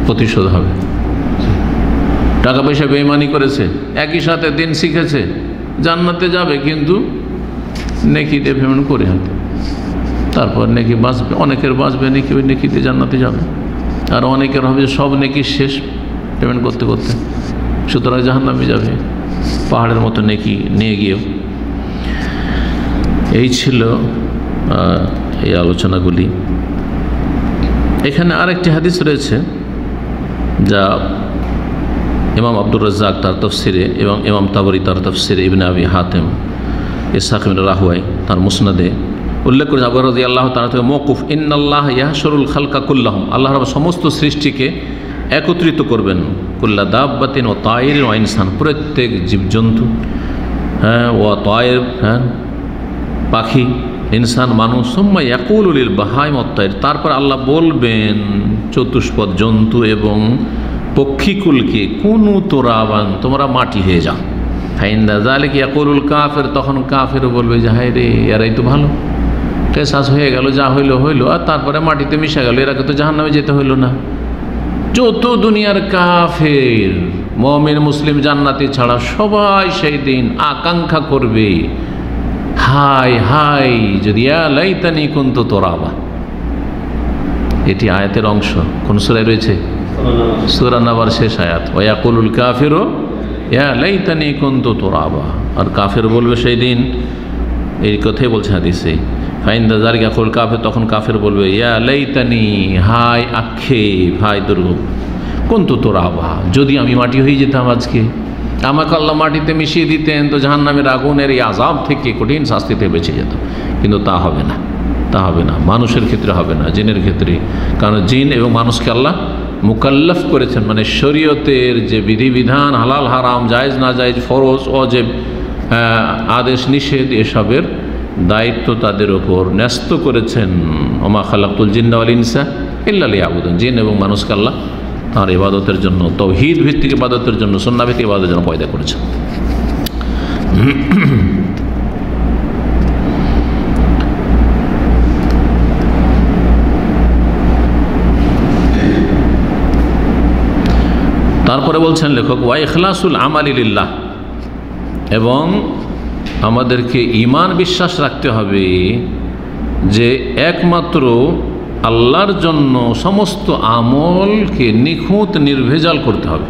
প্রতিশোধ হবে। টাকা পয়সা বেঈমানি করেছে, একই সাথে দিন শিখেছে, জান্নাতে যাবে কিন্তু নেকিতে পেমেন্ট করে হাতে, তারপর নেকি বাঁচবে, অনেকের বাঁচবে নেকি, ওই নেকিতে জান্নাতে যাবে, আর অনেকের হবে সব নেকি শেষ পেমেন্ট করতে করতে, সুতরাং জাহান্নামে যাবে পাহাড়ের মতো নেকি নিয়ে গিয়েও। এই ছিল এই আলোচনাগুলি। এখানে আরেকটি হাদিস রয়েছে যা ইমাম আব্দুর রাজ্জাক তার তফসিরে এবং ইমাম তাবরি তার তফসিরে, ইবনে আবি হাতেম, ইসহাক ইবনে রাহওয়াই তার মুসনাদে উল্লেখ করেছে আবু রাদিয়াল্লাহু তাআলা থেকে মওকুফ, ইন্নাল্লাহ ইয়াহশুরুল খালকা কুল্লাহুম, আল্লাহ রাব্বুল সমস্ত সৃষ্টিকে একত্রিত করবেন, কুল্লা দাব্বাতিন ও তায়রিন ও ইনসান, প্রত্যেক জীবজন্তু, হ্যাঁ, ও তায়র, হ্যাঁ, পাখি, ইনসান, মানুষ, সুম্মা ইয়াকুলু লিল বাহাইম ওয়াত তায়র, তারপর আল্লাহ বলবেন চতুষ্পদ জন্তু এবং পক্ষীকুলকে, কুনু তুরাবান, তোমরা মাটি হয়ে যাও। ফাইন্দা যালিকা ইয়াকুলুল কাফির, তখন কাফিরও বলবে যে হায় রে, এরাই তো ভালো, কেসাস হয়ে গেল, যা হইলো হইলো, আর তারপরে মাটিতে মিশে গেল, এরাকে তো জাহান্নামে যেতে হইলো না। যত দুনিয়ার কাফের মুমিন মুসলিম জান্নাতি ছাড়া সবাই সেই দিন আকাঙ্ক্ষা করবে, হাই হাই যদি ইয়া লাইতানি কুনতু তুরাবা। এটি আয়াতের অংশ। কোন সূরায় রয়েছে? সূরা নাবার শেষ আয়াত, ওয়া ইয়াকুলুল কাফিরু ইয়া লাইতানি কুনতু তুরাবা। আর কাফের বলবে সেই দিন, এই কথাই বলছে হাদিসে, ফাইন্দা যালিকা কুল কাফের, তখন কাফের বলবে ইয়া লাইতানি, হাই আক্ষেপ, হাই দুর্ভোগ, কুনতু তুরাবা, যদি আমি মাটি হয়ে যেতাম আজকে, আমাকে আল্লাহ মাটিতে মিশিয়ে দিতেন তো জাহান্নামের আগুনের এই আযাব থেকে, কঠিন শাস্তি থেকে বেঁচে যেত। কিন্তু তা হবে না, তা হবে না, মানুষের ক্ষেত্রে হবে না, জিনের ক্ষেত্রে। কারণ জিন এবং মানুষকে আল্লাহ মুকাল্লাফ করেছেন, মানে শরীয়তের যে বিধিবিধান, হালাল হারাম, জায়েজ না জায়েজ, ফরজ ওয়াজিব, আদেশ নিষেধ, এসবের দায়িত্ব তাদের ওপর ন্যস্ত করেছেন। ওমা খালাকতুল জিন্না ওয়াল ইনসা ইল্লা লিয়াবুদুন, জিন এবং মানুষকে আল্লাহ তাঁর ইবাদতের জন্য, তাওহীদ ভিত্তিক ইবাদতের জন্য, সুন্নাহ ভিত্তিক ইবাদতের জন্য পয়দা করেছেন। তারপরে বলছেন লেখক, ওয়া ইখলাসুল আমালি লিল্লাহ, এবং আমাদেরকে ঈমান বিশ্বাস রাখতে হবে যে একমাত্র আল্লাহর জন্য সমস্ত আমলকে নিখুঁত নির্ভেজাল করতে হবে,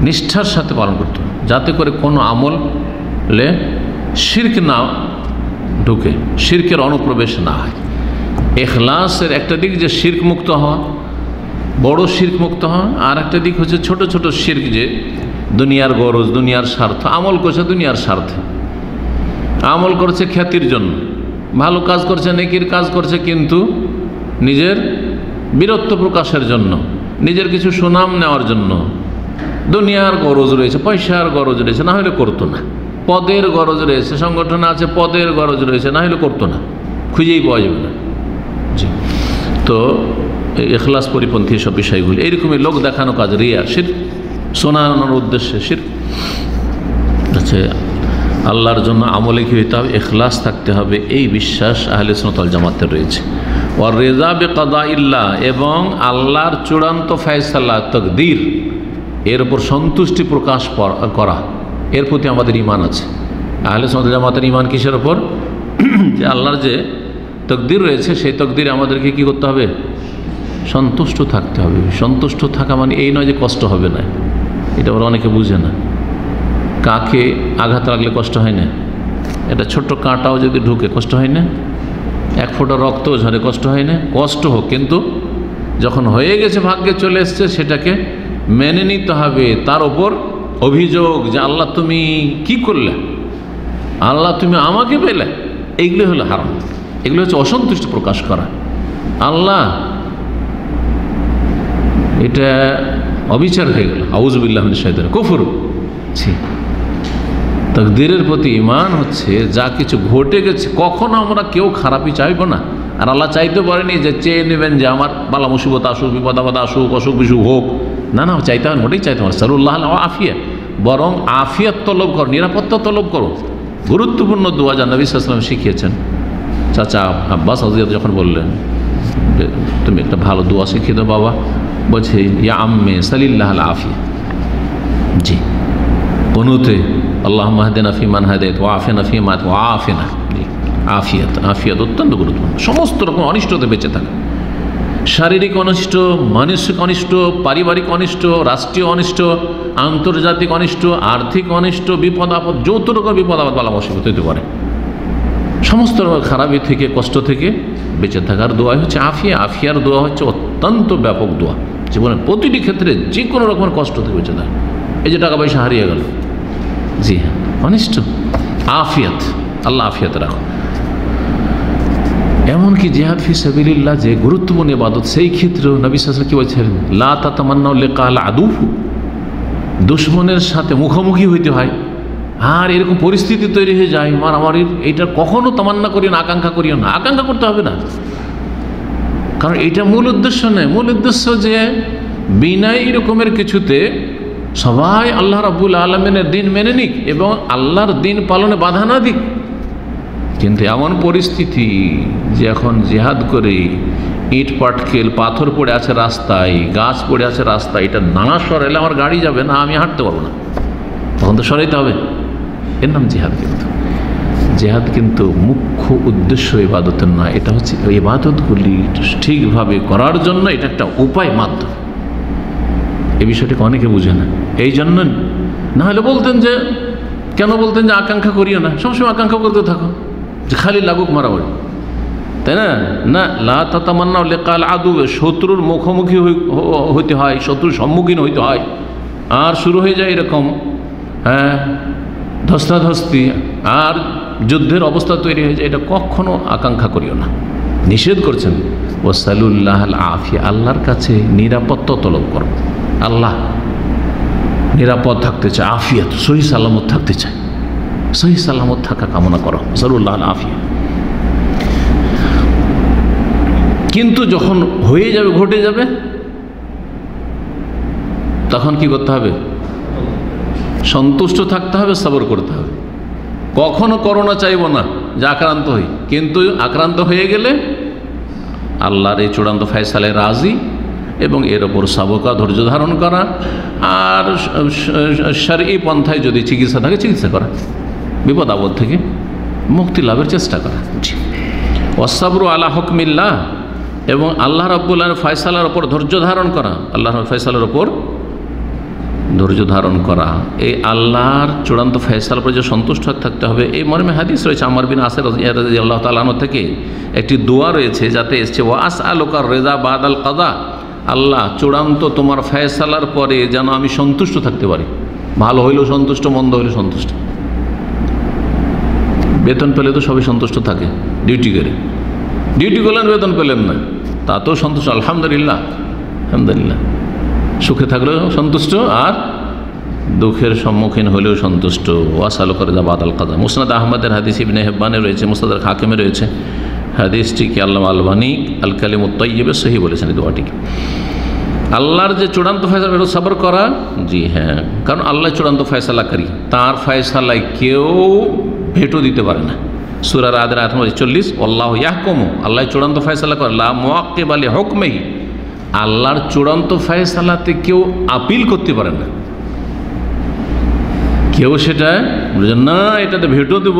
নিষ্ঠার সাথে পালন করতে হবে, যাতে করে কোনো আমলে শিরক না ঢুকে, শিরকের অনুপ্রবেশ না হয়। ইখলাসের একটা দিক যে শিরক মুক্ত হওয়া, বড় শিরক মুক্ত হওয়া, আর একটা দিক হচ্ছে ছোট ছোট শিরক, যে দুনিয়ার গরজ, দুনিয়ার স্বার্থ, আমল করছে দুনিয়ার স্বার্থে, আমল করছে খ্যাতির জন্য, ভালো কাজ করছে, নেকির কাজ করছে, কিন্তু নিজের বীরত্ব প্রকাশের জন্য, নিজের কিছু সুনাম নেওয়ার জন্য, দুনিয়ার গরজ রয়েছে, পয়সার গরজ রয়েছে, না হলে করতো না, পদের গরজ রয়েছে, সংগঠন আছে, পদের গরজ রয়েছে, না হলে করতো না, খুঁজেই পাওয়া যাবে না। জি, তো ইখলাস পরিপন্থী সব বিষয়গুলি, এইরকমই লোক দেখানো কাজ, রিয়া, শিরক, শোনানোর উদ্দেশ্যে শিরক। আচ্ছা, আল্লাহর জন্য আমলে কি হইতে হবে? ইখলাস থাকতে হবে, এই বিশ্বাস আহলে সুন্নাত ওয়াল জামাতের রয়েছে। ওয়ার রিজা বিকাদাইল্লাহ, এবং আল্লাহর চূড়ান্ত ফয়সালা, তাকদীর, এর উপর সন্তুষ্টি প্রকাশ করা, এর প্রতি আমাদের ঈমান আছে। আহলে সুন্নাত ওয়াল জামাতের ঈমান কিসের উপর? যে আল্লাহর যে তাকদীর রয়েছে, সেই তাকদীরে আমাদেরকে কি করতে হবে? সন্তুষ্ট থাকতে হবে। সন্তুষ্ট থাকা মানে এই নয় যে কষ্ট হবে না, এটা ওরা অনেকে বুঝে না। কাকে আঘাত লাগলে কষ্ট হয় না? এটা ছোট্ট কাঁটাও যদি ঢুকে কষ্ট হয় না? এক ফোঁটা রক্তও ঝরে কষ্ট হয় না? কষ্ট হোক, কিন্তু যখন হয়ে গেছে, ভাগ্যে চলে এসছে, সেটাকে মেনে নিতে হবে। তার ওপর অভিযোগ যে আল্লাহ তুমি কি করলে, আল্লাহ তুমি আমাকে পেলে, এইগুলো হলো হারাম, এগুলো হচ্ছে অসন্তুষ্ট প্রকাশ করা। আল্লাহ, এটা অবিচার হয়ে গেল, আউযুবিল্লাহি মিনাশ শাইতানির কুফর। তাকদীরের প্রতি ঈমান হচ্ছে যা কিছু ঘটে গেছে, কখনো আমরা কেউ খারাপই চাইব না। আর আল্লাহ চাইতে পারেনি যে চেয়ে নেবেন যে আমার বালা মুসিবত আসুক, বিপদ আপদ আসুক, অসুখ বিসুখ হোক, না না, চাইতে হবে, মোটেই চাইতে হবে। সাল্লাল্লাহু আলাইহি আফিয়া, বরং আফিয়াত তলব করো, নিরাপত্তা তলব করো। গুরুত্বপূর্ণ দোয়া যা নবী সাল্লাল্লাহু আলাইহি ওয়াসাল্লাম শিখিয়েছেন। চাচা আব্বাস রাদিয়াল্লাহু যখন বললেন তুমি একটা ভালো দোয়া শিখিয়ে দাও বাবা, বলছে ইয়া আম্মে সালিল্লাহ আল আফিয়া। জি, বনুতে আল্লাহুম্মা হদিনা ফিমান হাদাইত ওয়া আফিনা ফিমা ওয়া আফিনা। জি, আফিয়াত, আফিয়াত অত্যন্ত গুরুত্বপূর্ণ। সমস্ত রকম অনিষ্টতে বেঁচে থাকা, শারীরিক অনিষ্ট, মানসিক অনিষ্ট, পারিবারিক অনিষ্ট, রাষ্ট্রীয় অনিষ্ট, আন্তর্জাতিক অনিষ্ট, আর্থিক অনিষ্ট, বিপদ আপদ, যত রকম বিপদ আপদ বালা মুসিবত হতে পারে, সমস্ত রকম খারাপি থেকে, কষ্ট থেকে বেঁচে থাকার দোয়া হচ্ছে আফিয়া। আফিয়ার দোয়া হচ্ছে অত্যন্ত ব্যাপক দোয়া, জীবনের প্রতিটি ক্ষেত্রে যে কোনো রকমের কষ্ট থেকে বেঁচে থাকা। এই যে টাকা পয়সা হারিয়ে গেল, জি হ্যাঁ, অনিষ্ট, আফিয়াত, আল্লাহ আফিয়াত রাখো। এমনকি জিহাদ ফি সাবিলিল্লাহ যে গুরুত্বপূর্ণ ইবাদত, সেই ক্ষেত্রেও নবী সাল্লাল্লাহু আলাইহি ওয়াসাল্লাম কি বলছেন? লা তাতামান্নাউ লিকাল আদু, দুশমনের সাথে মুখোমুখি হইতে হয়, আর এরকম পরিস্থিতি তৈরি হয়ে যায় মারামারির, এইটা কখনো তামান্না করিও না, আকাঙ্ক্ষা করিও না। আকাঙ্ক্ষা করতে হবে না, কারণ এটা মূল উদ্দেশ্য নয়। মূল উদ্দেশ্য যে বিনা রকমের কিছুতে সবাই আল্লাহ রাব্বুল আলামিনের দিন মেনে নিক এবং আল্লাহর দিন পালনে বাধা না দিক। কিন্তু এমন পরিস্থিতি যে এখন জিহাদ করে ইট পাটকেল পাথর পড়ে আছে রাস্তায়, গাছ পড়ে আছে রাস্তায়, এটা না সরাইলে আমার গাড়ি যাবে না, আমি হাঁটতে পারবো না, তখন তো সরাইতে হবে। এর নাম জিহাদ। কিন্তু জিহাদ কিন্তু মুখ্য উদ্দেশ্য ইবাদতের নয়, এটা হচ্ছে ইবাদতগুলি ঠিকভাবে করার জন্য এটা একটা উপায়, মাধ্যম। এই বিষয়টাকে অনেকে বুঝে না। এই জন্য না হলে বলতেন যে, কেন বলতেন যে আকাঙ্ক্ষা করিও না, সবসময় আকাঙ্ক্ষা করতে থাকো যে খালি লাগুক মারামারি, তাই না? না, লা তাতামান্নাউ লিকাল আদু, শত্রুর মুখোমুখি হইতে হয়, শত্রুর সম্মুখীন হইতে হয়, আর শুরু হয়ে যায় এরকম ধস্তাধস্তি, আর যুদ্ধের অবস্থা তৈরি হয়ে যায়। এটা কখনো আকাঙ্ক্ষা করিও না, নিষেধ করছেন। ওয়াসালুল্লাহ আল আফিয়া, আল্লাহর কাছে নিরাপত্তা তলব করো। আল্লাহ নিরাপদ থাকতে চায়, আফিয়াত, সহি সালামত থাকতে চায়, সহি সালামত থাকা কামনা করো, ওয়াসালুল্লাহ আল আফিয়া। কিন্তু যখন হয়ে যাবে, ঘটে যাবে, তখন কি করতে হবে? সন্তুষ্ট থাকতে হবে, সবর করতে হবে। কখনো করোনা চাইব না যে আক্রান্ত হই, কিন্তু আক্রান্ত হয়ে গেলে আল্লাহর এই চূড়ান্ত ফয়সালায় রাজি এবং এর ওপর সাবকা, ধৈর্য ধারণ করা, আর শরঈ পন্থায় যদি চিকিৎসা থাকে চিকিৎসা করা, বিপদ আপদ থেকে মুক্তি লাভের চেষ্টা করা। ওয়াসসাবরু আলা হুকমিল্লাহ, এবং আল্লাহ রাব্বুল আলামিনের ফয়সালার ওপর ধৈর্য ধারণ করা, আল্লাহর ফয়সালার ওপর ধৈর্য ধারণ করা। এই আল্লাহর চূড়ান্ত ফয়সালার উপর যে সন্তুষ্ট থাকতে হবে, এই মর্মে হাদিস রয়েছে আম্মার বিন আসর রাদিয়াল্লাহু তাআলা আনহু থেকে একটি দোয়া রয়েছে, যাতে এসেছে ওয়া আসআলুকা রিজা বাদাল কাযা, আল্লাহ চূড়ান্ত তোমার ফয়সালার পরে যেন আমি সন্তুষ্ট থাকতে পারি। ভালো হইলেও সন্তুষ্ট, মন্দ হইলেও সন্তুষ্ট। বেতন পেলে তো সবই সন্তুষ্ট থাকে, ডিউটি করে, ডিউটি করলেন বেতন পেলেন না, তাতেও সন্তুষ্ট, আলহামদুলিল্লাহ, আলহামদুলিল্লাহ। সুখে থাকলেও সন্তুষ্ট, আর দুঃখের সম্মুখীন হলেও সন্তুষ্ট। ওয়াসালুকা রিজা বাদাল কাযা। মুসনাদ আহমদের হাদিস, ইবনে হিব্বানে রয়েছে, মুসনাদ হাকিমে রয়েছে। হাদিসটিকে আল্লামা আলবানী আল কালিমুত তাইয়্যিবে সহিহ বলেছেন এই দোয়াটিকে। আল্লাহর যে চূড়ান্ত ফয়সালা, এটা সবর করা। জি হ্যাঁ, কারণ আল্লাহ চূড়ান্ত ফয়সালাকারী, তার ফয়সালায় কেউ ভেটো দিতে পারে না। সূরা রাদের আয়াত নম্বর 40, আল্লাহু ইয়াহকুমু, আল্লাহ চূড়ান্ত ফয়সালা করে, লা মুআক্কিবা লি হুকমিহি, আল্লাহর চূড়ান্ত ফয়সালাতে কেউ আপিল করতে পারে না, কেউ সেটা না এটাতে ভেটো দেব,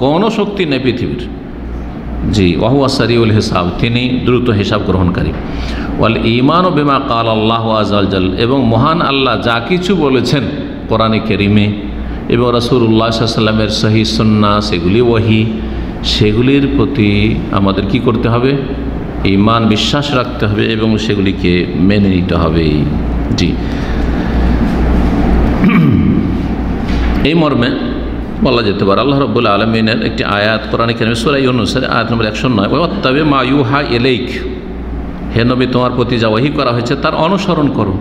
কোনো শক্তি নেই পৃথিবীর। জি, ওয়াহুয়া সারিউল হিসাব, তিনি দ্রুত হিসাব গ্রহণকারী। ওয়াল ঈমানু বিমা ক্বাল আল্লাহু আযজা ওয়া জাল, এবং মহান আল্লাহ যা কিছু বলেছেন কোরআনে কারীমে এবং রাসূলুল্লাহ সাল্লাল্লাহু আলাইহি ওয়াসাল্লামের সহিহ সুন্নাহ, সেগুলি ওহী, সেগুলির প্রতি আমাদের কি করতে হবে? ঈমান, বিশ্বাস রাখতে হবে এবং সেগুলিকে মেনে নিতে হবে। জি, এই মর্মে বলা যেতে পারে আল্লাহ রাব্বুল আলামিনের একটি আয়াত কোরআনে কারীমে সূরা ইউনূসের আয়াত নম্বর 109, ওয়াত্তাবি মা ইউহা ইলাইক, হে নবী তোমার প্রতি যা ওহী করা হয়েছে তার অনুসরণ করো।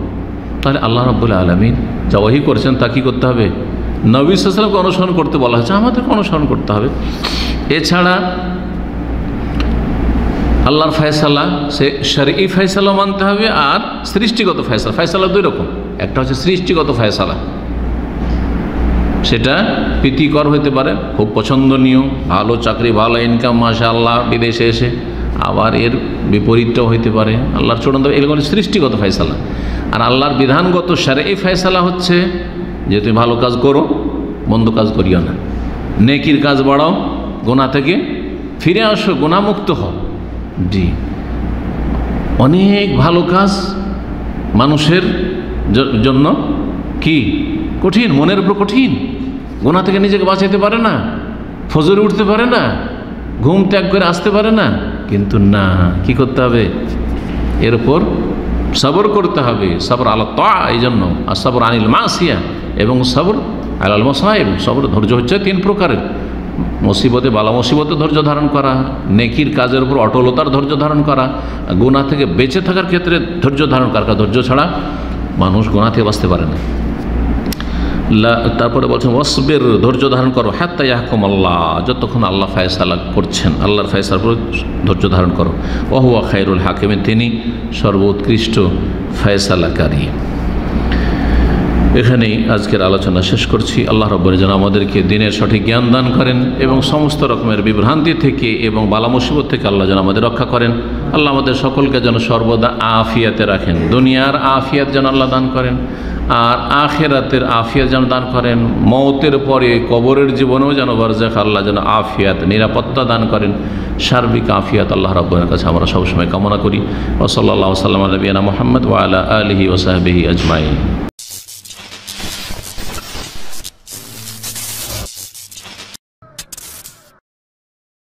তাহলে আল্লাহ রাব্বুল আলামিন যা ওহী করেছেন তা কি করতে হবে? নবী সাল্লাল্লাহু আলাইহি ওয়াসাল্লামকে অনুসরণ করতে বলা হয়েছে, আমাদেরকে অনুসরণ করতে হবে। এছাড়া আল্লাহর ফয়সালা, সে শরঈ ফয়সালা মানতে হবে, আর সৃষ্টিগত ফয়সালা। ফয়সালা দুই রকম, একটা হচ্ছে সৃষ্টিগত ফয়সালা, সেটা প্রীতিকর হতে পারে, খুব পছন্দনীয়, ভালো চাকরি, ভালো ইনকাম, মাশাআল্লাহ, বিদেশে এসে, আবার এর বিপরীতটাও হইতে পারে। আল্লাহর চূড়ান্ত এরকম সৃষ্টিগত ফয়সালা। আর আল্লাহর বিধানগত শরঈ ফয়সালা হচ্ছে যে তুমি ভালো কাজ করো, মন্দ কাজ করিও না, নেকির কাজ বাড়াও, গুনাহ থেকে ফিরে আসো, গুনাহমুক্ত হও। জি, অনেক ভালো কাজ মানুষের জন্য কি কঠিন, মনের উপর কঠিন, গুনাহ থেকে নিজেকে বাঁচাতে পারে না, ফজরে উঠতে পারে না, ঘুম ত্যাগ করে আসতে পারে না, কিন্তু না, কি করতে হবে? এর উপর সবর করতে হবে। সবর আলা তাআ, এই জন্য আর সবর আনিল মাসিয়া এবং সবর আলাল মাসাইব। সবর, ধৈর্য হচ্ছে তিন প্রকারের: মুসিবতে, বালা মুসিবতে ধৈর্য ধারণ করা, নেকির কাজের উপর অটলতার ধৈর্য ধারণ করা, গুনাহ থেকে বেঁচে থাকার ক্ষেত্রে ধৈর্য ধারণ করা। ধৈর্য ছাড়া মানুষ গুনাহ থেকে বাঁচতে পারে না। তারপরে বলছেন ওয়াসবির, ধৈর্য ধারণ করো, হাত্তা ইয়াহকুম আল্লাহ, যতক্ষণ আল্লাহ ফয়সালা করছেন, আল্লাহর ফয়সালার উপর ধৈর্য ধারণ করো। ওয়া হুয়া খায়রুল হাকিমিন, তিনি সর্বোৎকৃষ্ট ফয়সালাকারী। এখানেই আজকের আলোচনা শেষ করছি। আল্লাহ রাব্বুল যেন আমাদেরকে দিনের সঠিক জ্ঞান দান করেন এবং সমস্ত রকমের বিভ্রান্তি থেকে এবং বালা মুসিবত থেকে আল্লাহ যেন আমাদের রক্ষা করেন। আল্লাহ আমাদের সকলকে যেন সর্বদা আফিয়াতে রাখেন, দুনিয়ার আফিয়াত যেন আল্লাহ দান করেন, আর আখিরাতের আফিয়াত যেন দান করেন। মওতের পরে কবরের জীবনেও যেন বারজাখ আল্লাহ যেন আফিয়াত নিরাপত্তা দান করেন, সার্বিক আফিয়াত আল্লাহ রাব্বুল কাছে আমরা সবসময় কামনা করি। ওয়া সাল্লাল্লাহু আলা নবিয়িনা মুহাম্মদ ওয়া আলা আলিহি ওয়া সাহবিহি আজমাইন।